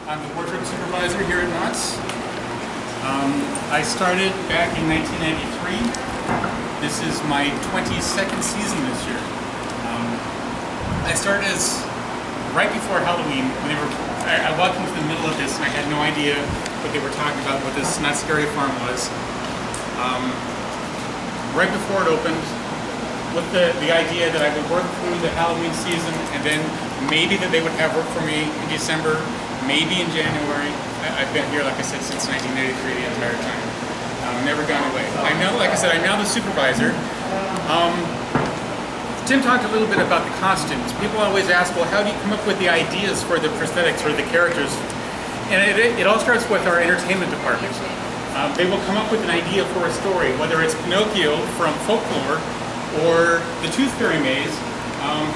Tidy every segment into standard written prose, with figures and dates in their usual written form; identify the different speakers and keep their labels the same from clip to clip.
Speaker 1: I'm the wardrobe supervisor here at Knott. I started back in 1993. This is my 22nd season this year. I started as right before Halloween. When I walked into the middle of this and I had no idea what they were talking about, what this Not Scary Farm was. Right before it opened, with the idea that I would work through the Halloween season and then maybe that they would have work for me in December, maybe in January. I've been here, like I said, since 1983, the entire time. Never gone away. I know, like I said, I'm now the supervisor. Tim talked a little bit about the costumes. People always ask, well, how do you come up with the ideas for the prosthetics or the characters? And it all starts with our entertainment department. They will come up with an idea for a story, whether it's Pinocchio from folklore or the Tooth Fairy maze.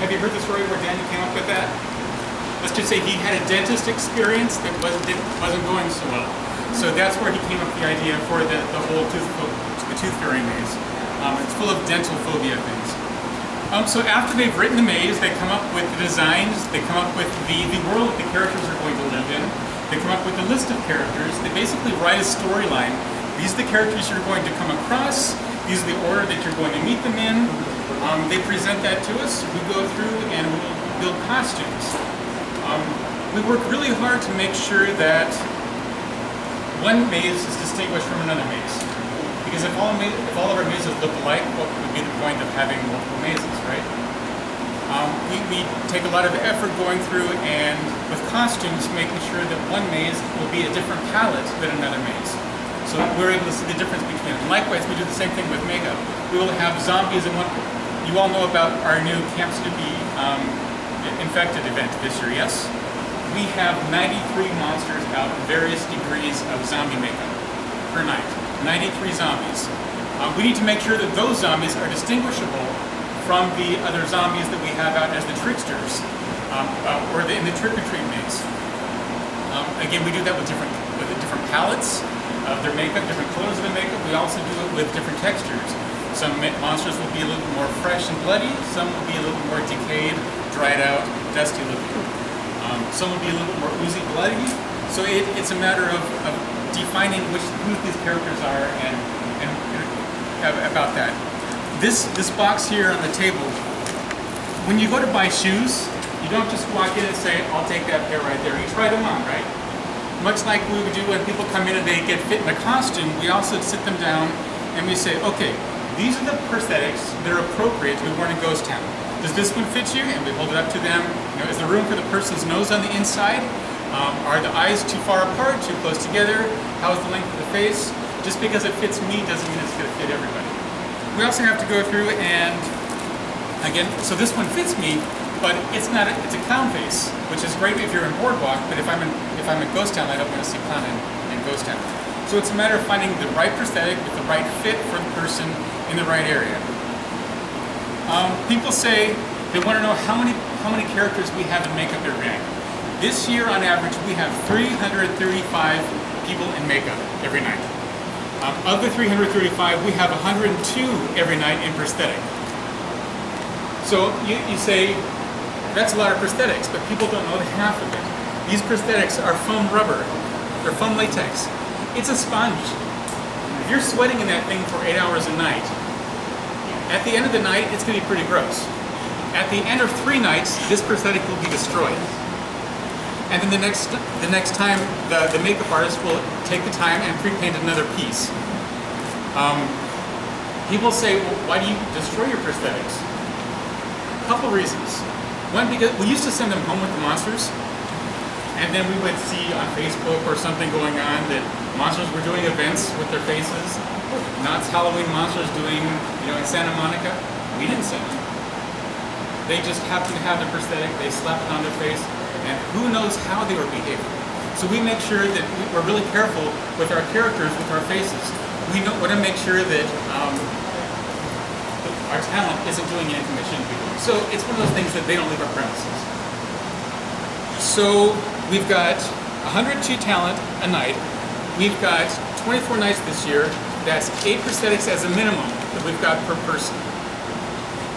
Speaker 1: Have you heard the story where Daniel came up with that? Let's just say he had a dentist experience that wasn't going so well. So that's where he came up with the idea for the whole Tooth Fairy maze. It's full of dental phobia things. So after they've written the maze, they come up with the designs, they come up with the world that the characters are going to live in, they come up with a list of characters, they basically write a storyline. These are the characters you're going to come across, these are the order that you're going to meet them in. They present that to us, we go through and we'll build costumes. We work really hard to make sure that one maze is distinguished from another maze. Because if all of our mazes look alike, what would be the point of having multiple mazes, right? We take a lot of effort going through and with costumes making sure that one maze will be a different palette than another maze. So we're able to see the difference between them. Likewise, we do the same thing with makeup. We will have zombies in one. You all know about our new Camps to Be Infected event this year, yes? We have 93 monsters out in various degrees of zombie makeup per night. 93 zombies. We need to make sure that those zombies are distinguishable from the other zombies that we have out as the tricksters, or in the trick-or-treat maze. Again, we do that with different palettes of their makeup, different colors of the makeup. We also do it with different textures. Some monsters will be a little more fresh and bloody, some will be a little more decayed, dried out, dusty looking. Some will be a little bit more oozy, bloody. So it's a matter of defining who these characters are and about that. This box here on the table, when you go to buy shoes, you don't just walk in and say, I'll take that pair right there. You try them on, right? Much like we would do when people come in and they get fit in a costume, we also sit them down and we say, okay, these are the prosthetics that are appropriate to be worn in Ghost Town. Does this one fit you? And we hold it up to them. You know, is there room for the person's nose on the inside? Are the eyes too far apart, too close together? How is the length of the face? Just because it fits me doesn't mean it's going to fit everybody. We also have to go through and, again, so this one fits me, but it's a clown face, which is great if you're in Boardwalk, but if I'm in Ghost Town, I don't want to see clown in Ghost Town. So it's a matter of finding the right prosthetic with the right fit for the person in the right area. People say they want to know how many characters we have in makeup every night. This year, on average, we have 335 people in makeup every night. Of the 335, we have 102 every night in prosthetic. So you say, that's a lot of prosthetics, but people don't know half of it. These prosthetics are foam rubber. They're foam latex. It's a sponge. If you're sweating in that thing for 8 hours a night, at the end of the night, it's going to be pretty gross. At the end of 3 nights, this prosthetic will be destroyed. And then the next time, the makeup artist will take the time and pre-paint another piece. People say, well, why do you destroy your prosthetics? A couple reasons. One, because we used to send them home with the monsters, and then we would see on Facebook or something going on that monsters were doing events with their faces. Knott's Halloween Monsters doing, in Santa Monica. We didn't send them. They just happened to have the prosthetic, they slapped it on their face, and who knows how they were behaving. So we make sure that we're really careful with our characters, with our faces. We want to make sure that our talent isn't doing anything they shouldn't be doing. So it's one of those things that they don't leave our premises. So we've got 102 talent a night. We've got 24 nights this year. That's 8 prosthetics as a minimum that we've got per person.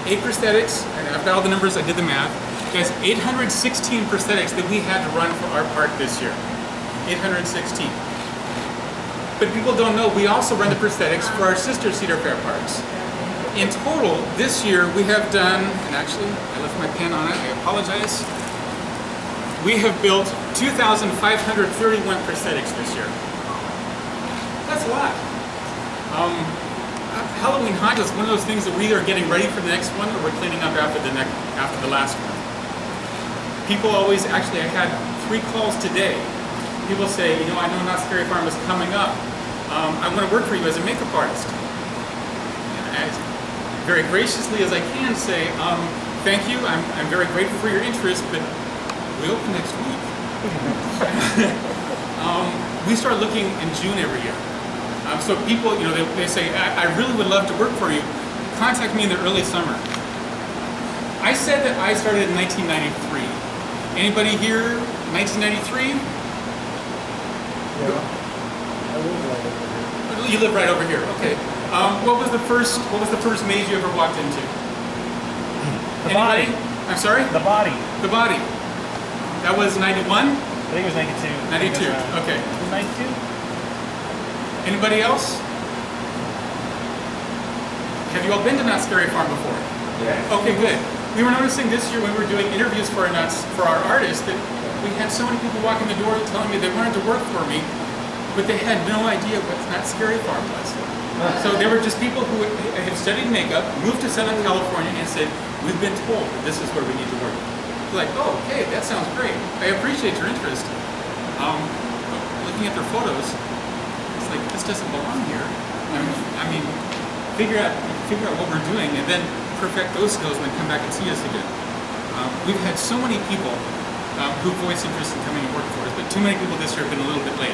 Speaker 1: 8 prosthetics, and I've got all the numbers, I did the math. That's 816 prosthetics that we had to run for our part this year. 816. But people don't know, we also run the prosthetics for our sister Cedar Fair parks. In total, this year we have done, and actually I left my pen on it, I apologize. We have built 2,531 prosthetics this year. That's a lot. Halloween Haunt is one of those things that we're either getting ready for the next one or we're cleaning up after the last one. People always, actually I had 3 calls today. People say, you know, I know Not Scary Farm is coming up. I want to work for you as a makeup artist. And as very graciously as I can say, thank you, I'm very grateful for your interest, but we open next week. We start looking in June every year. So people, you know, they say, I really would love to work for you. Contact me in the early summer. I said that I started in 1993. Anybody here, 1993?
Speaker 2: Yeah. I live right over here.
Speaker 1: You live right over here. Okay. What was the first maze you ever walked into?
Speaker 3: The Body.
Speaker 1: I'm sorry?
Speaker 3: The Body.
Speaker 1: The Body. That was 91?
Speaker 3: I think it was 92.
Speaker 1: 92. Okay.
Speaker 3: It was 92?
Speaker 1: Anybody else? Have you all been to Not Scary Farm before?
Speaker 2: Yeah.
Speaker 1: Okay, good. We were noticing this year when we were doing interviews for our artists that we had so many people walk in the door telling me they wanted to work for me, but they had no idea what Not Scary Farm was. So they were just people who had studied makeup, moved to Southern California and said, we've been told that this is where we need to work. Like, oh, okay, that sounds great. I appreciate your interest. Looking at their photos, it's like, this doesn't belong here. I mean, figure out what we're doing and then perfect those skills and then come back and see us again. We've had so many people who voice interest in coming and work for us, but too many people this year have been a little bit late.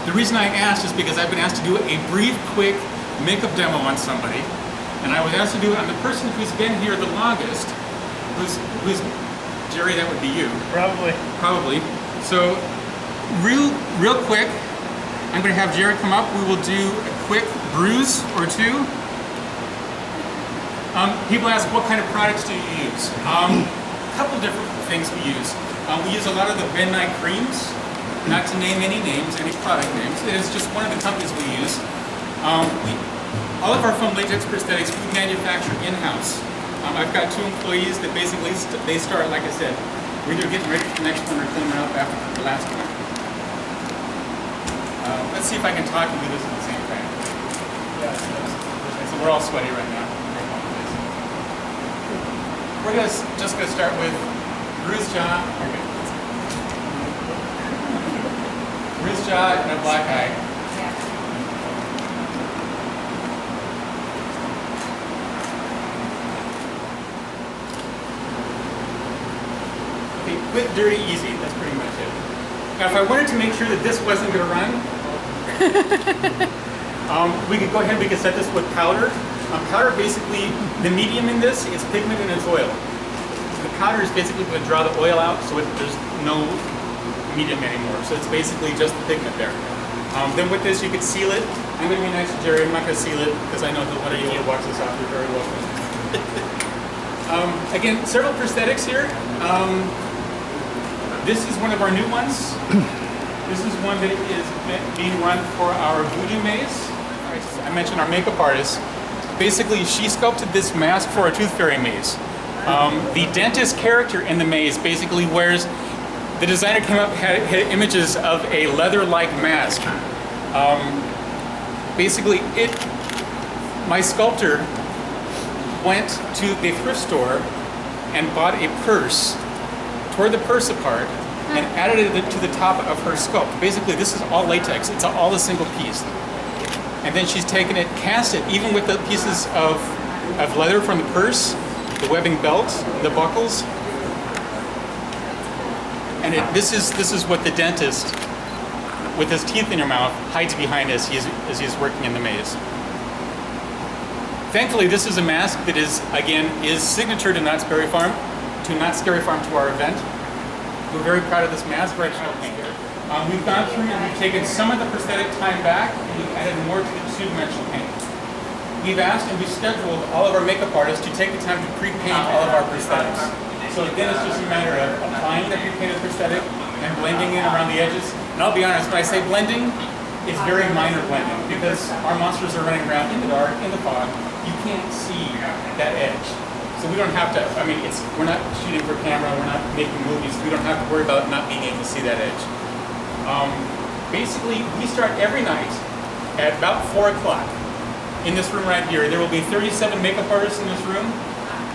Speaker 1: The reason I asked is because I've been asked to do a brief, quick makeup demo on somebody, and I was asked to do it on the person who's been here the longest, who's Jerry, that would be you. Probably. So, real quick, I'm going to have Jerry come up. We will do a quick bruise or two. People ask, what kind of products do you use? A couple different things we use. We use a lot of the Ben Nye creams, not to name any names, any product names. It is just one of the companies we use. All of our foam latex prosthetics we manufacture in-house. I've got 2 employees that basically they start, like I said, we're either getting ready for the next one or cleaning up after the last one. Let's see if I can talk and do this at the same time. So we're all sweaty right now. We're just going to start with bruised jaw. Bruised jaw and a black eye. Okay, quick, dirty, easy. That's pretty much it. Now, if I wanted to make sure that this wasn't going to run, we could go ahead and we could set this with powder. Powder, basically, the medium in this is pigment and it's oil. The powder is basically going to draw the oil out, so there's no medium anymore. So it's basically just the pigment there. Then with this, you could seal it. I'm going to be nice to Jerry. I'm not going to seal it because I know he'll want to watch this off. You're very welcome. Again, several prosthetics here. This is one of our new ones. This is one that is being run for our voodoo maze. I mentioned our makeup artist. Basically, she sculpted this mask for a Tooth Fairy maze. The dentist character in the maze basically wears, the designer came up, had images of a leather-like mask. Basically, my sculptor went to the thrift store and bought a purse, tore the purse apart, and added it to the top of her sculpt. Basically, this is all latex. It's all a single piece. And then she's taken it, cast it, even with the pieces of leather from the purse, the webbing belt, the buckles. And this is what the dentist, with his teeth in your mouth, hides behind as he's working in the maze. Thankfully, this is a mask that is signature to Not Scary Farm, to our event. We're very proud of this mask. Right now, we've gone through and we've taken some of the prosthetic time back and we've added more to the two-dimensional paint. We've asked and we've scheduled all of our makeup artists to take the time to pre-paint all of our prosthetics. So then it's just a matter of applying the pre-painted prosthetic, and blending in around the edges. And I'll be honest, when I say blending, it's very minor blending because our monsters are running around in the dark, in the fog. You can't see that edge. So we don't have to, I mean, we're not shooting for camera, we're not making movies, we don't have to worry about not being able to see that edge. Basically, we start every night at about 4 o'clock. In this room right here, there will be 37 makeup artists in this room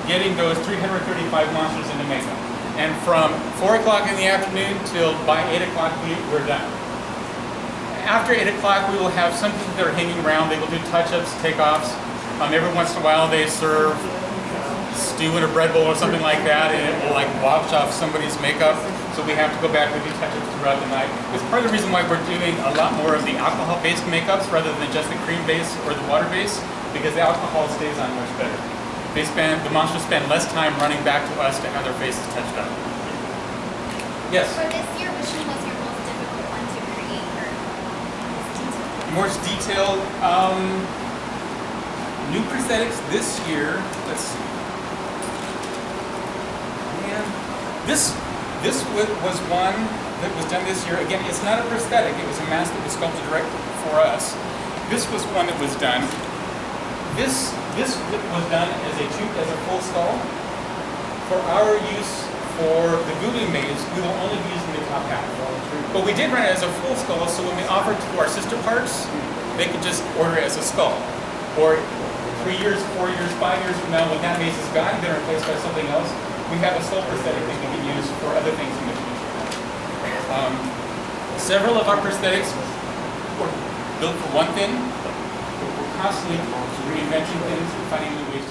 Speaker 1: getting those 335 monsters into makeup. And from 4 o'clock in the afternoon till by 8 o'clock, we're done. After 8 o'clock, we will have some people that are hanging around. They will do touch-ups, takeoffs. Every once in a while, they serve stew in a bread bowl or something like that, and it will like wash off somebody's makeup. So we have to go back and do touch-ups throughout the night. It's part of the reason why we're doing a lot more of the alcohol-based makeups rather than just the cream base or the water base, because the alcohol stays on much better. The monsters spend less time running back to us to have their faces touched up. Yes?
Speaker 4: For this year, which one was your most difficult one to create or
Speaker 1: More detailed. New prosthetics this year. Let's see. This was one that was done this year. Again, it's not a prosthetic. It was a mask that was sculpted direct for us. This was one that was done. This was done as a full skull. For our use for the voodoo maze, we will only be using the top half. But we did run it as a full skull, so when we offered to our sister parts, they could just order it as a skull. Or 3 years, 4 years, 5 years from now, when that maze is gone, been replaced by something else, we have a skull prosthetic that we can use for other things in the future. Several of our prosthetics were built for one thing, but we're constantly reinventing things and finding new ways